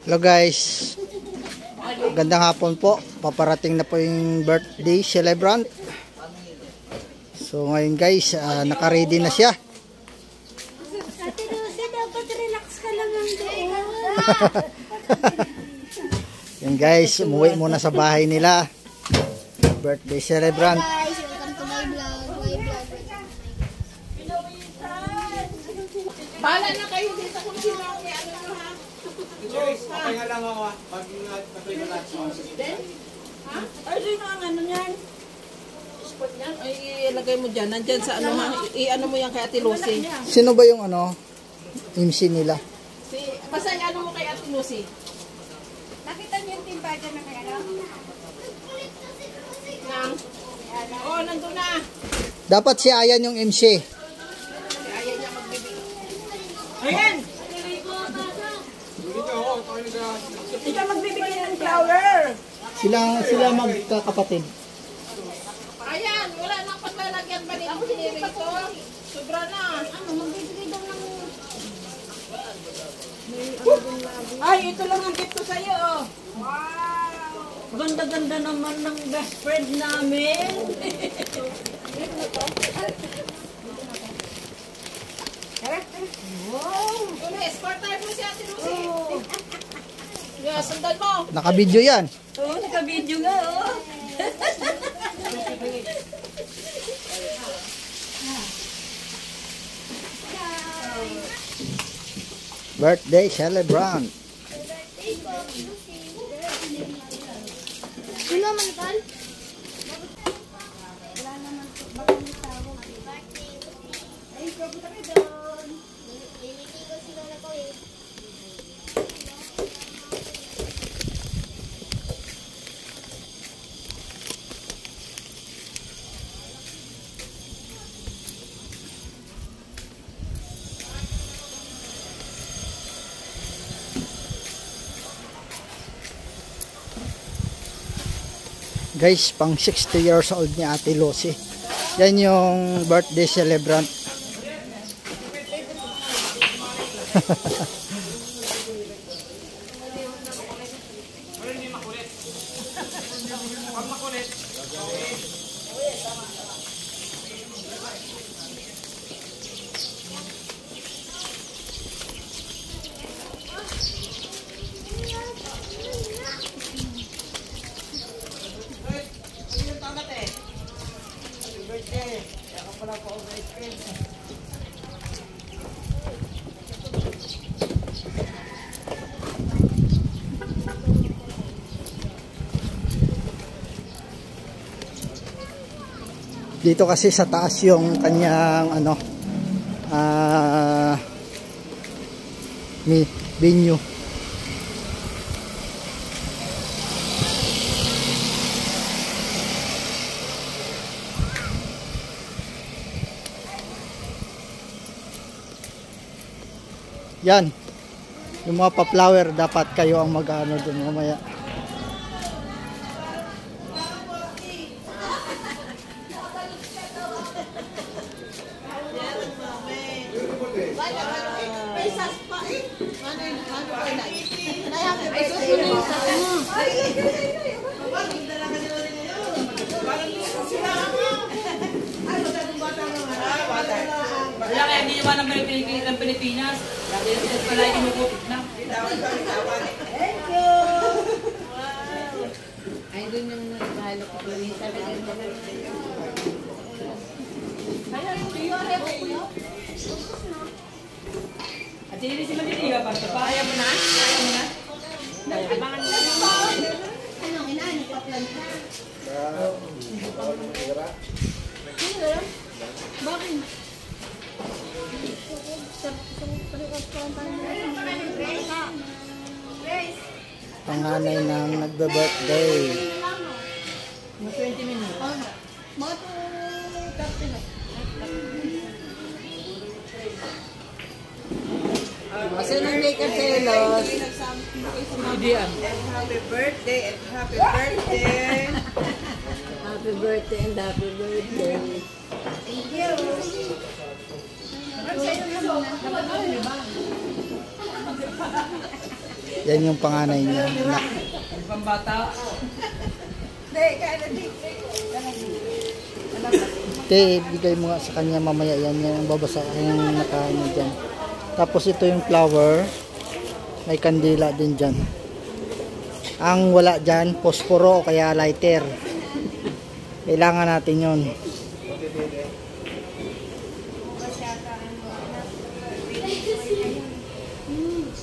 Hello guys, gandang hapon po. Paparating na po yung birthday celebrant. So ngayon guys, naka-ready na siya. Ate Lucy, dapat relax ka lang ang doon. Yan guys, umuwi muna sa bahay nila. Birthday celebrant. Guys, welcome to my vlog. Bahala na kayo dito kung sino ang ano nyo ha. Joyce, okay nga lang ako ha. Pag natuloy ko lahat sa Then? Ha? Ay, sino ang ano niyan? Spot niyan? Ay, ilagay mo dyan. Nandyan sa ano ha. I-ano mo yan kay Ate Lucy. Sino ba yung MC nila? Basta ano mo kay Ate Lucy. Nakita niyo yung timba dyan na kaya lang? Nang? Oo, nandun na. Dapat si Ayan yung MC. Ayaw niya magbibigay. Ayan! Ikaw magbibigay ng flower. Sila magkakapatid. Ayan, wala nang paglalagyan pa dito sinirito. Sobra na. Ano, magbibigay daw ng... Ay, ito lang ang gift ko sa'yo. Oh. Wow! Ganda-ganda naman ng best friend namin. Wow! Escort tayo mo si Ate Lucy. Yeah, sandal mo. Naka-video yan. Oo, naka-video nga, oh. Birthday celebrant. Sino man ito? Wala naman po. Baka may tawag. Ay, sabi kami doon. Liliti ko sila na ko eh. Guys, pang 60 years old ni Ate Lucy. Yan yung birthday celebrant. Dito kasi sa taas yung kanyang venue. Yan. Yung mga pa-flower dapat kayo ang mag-ano dun mamaya. Wala kaya ginawa ng Pilipinas. Lagi na pala yung kinukupit na. Thank you. Wow. Ay, doon yung nagkahalo ko. At hindi si Maniliga pa. Ayaw mo na? Ayaw mo na? Abangan mo na. Anong inaano pa plan? Bakit? Panganay ng nagbe-birthday. Mga 20 minutes. Mga 2:30 na. Sino ang cake at selos? Idiyan. Happy birthday and happy birthday. Happy birthday and happy birthday. Thank you. Sa'yo na muna. Yan yung panganay niya. Anak. Pambata. Te, bigay mo nga sa kanya mamaya. Yan yung babasa yung nakaano dyan. Tapos ito yung flower. May kandila din dyan. Ang wala dyan, posporo o kaya lighter. Kailangan natin yun.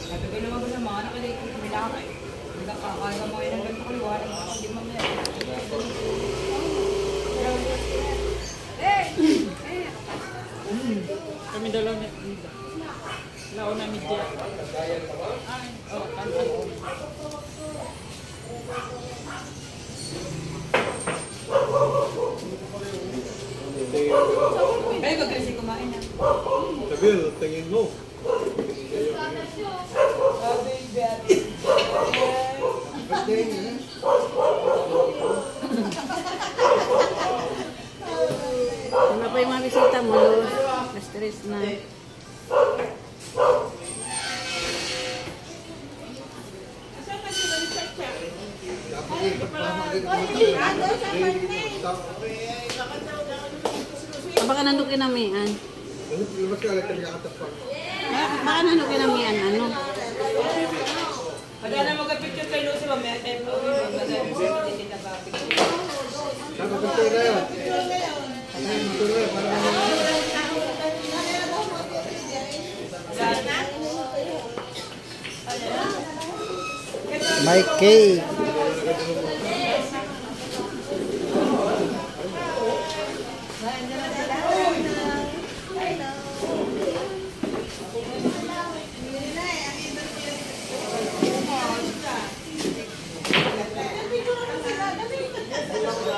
Sabi ko naman ko sa mga anak, hindi ko kailangan ay. Nagkakakaga mo yun hanggang sa kaliwanag mo pag di mamaya. Kami dalaw na. Lao na media. Ay, oh, kantan. Ay, wag kasi kumain na. Sabi, tingin mo. Ano pa yung mga bisita mo, Lord? Na-stress na. Baka nandun kinamian. Baka nandun kinamian, ano? Pag na mag-picture kay Lucy, mamaya tayo po. Hindi na ba picture? May cake.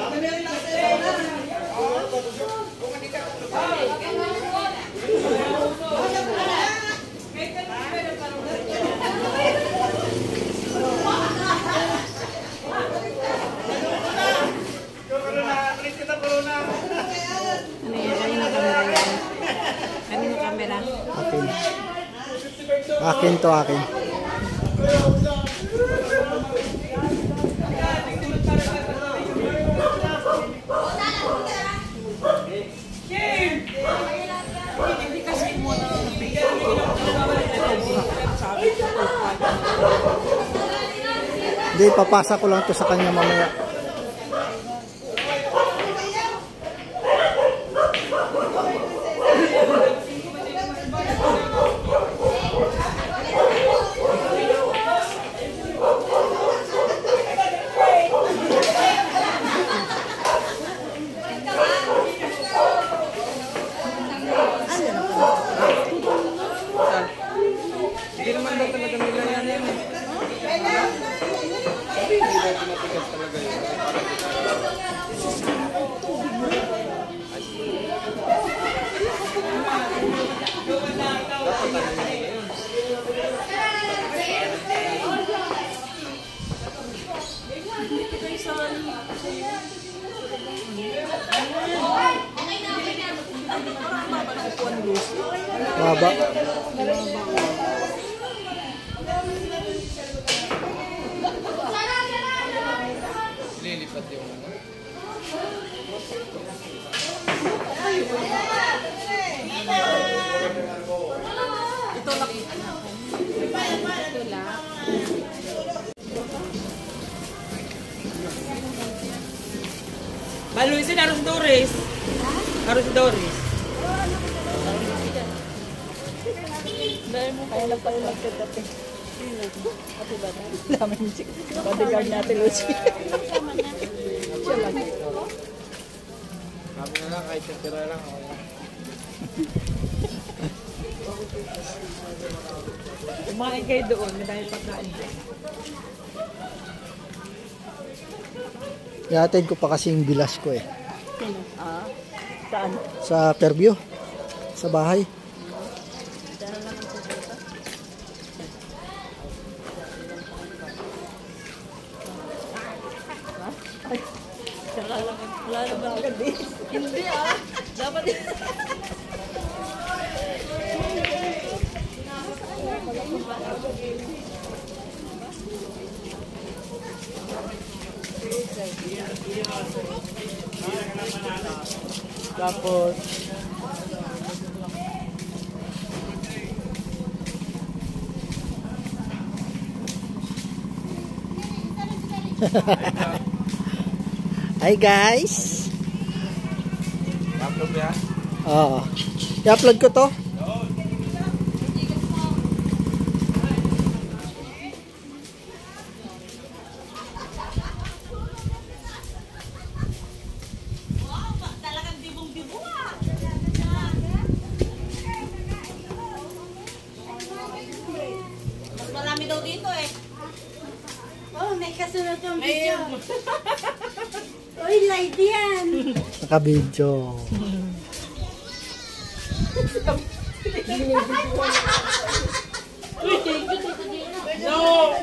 Ano yan? Kanino camera yan? Kanino camera? Akin. Akin to, akin. Hindi, papasa ko lang to sa kanya mamaya. Hindi naman daw talaga nila yan. Baba. Lilipat yung ano. Ito lang. Ito lang. Maluisin, harus Doris. Harus Doris. Dahil mo kaya lang pala magkatapi. Ate ba na? Dami yung chick. Bodyguard natin, Lucy. Siya lang. Sabi na lang, kahit tira lang. Kumain kayo doon, madami pagkain dyan. Ihatid ko pa kasi yung bilas ko eh. Ah, saan? Sa Fairview. Sa bahay. Wala na ba agad eh? Hindi ah. Dapat Tapos, hi guys. Upload ba yan? Oo. I-upload ko to. Marami daw dito eh. Oh, may kasunod yung video. Uy, live yan. Naka-video. No!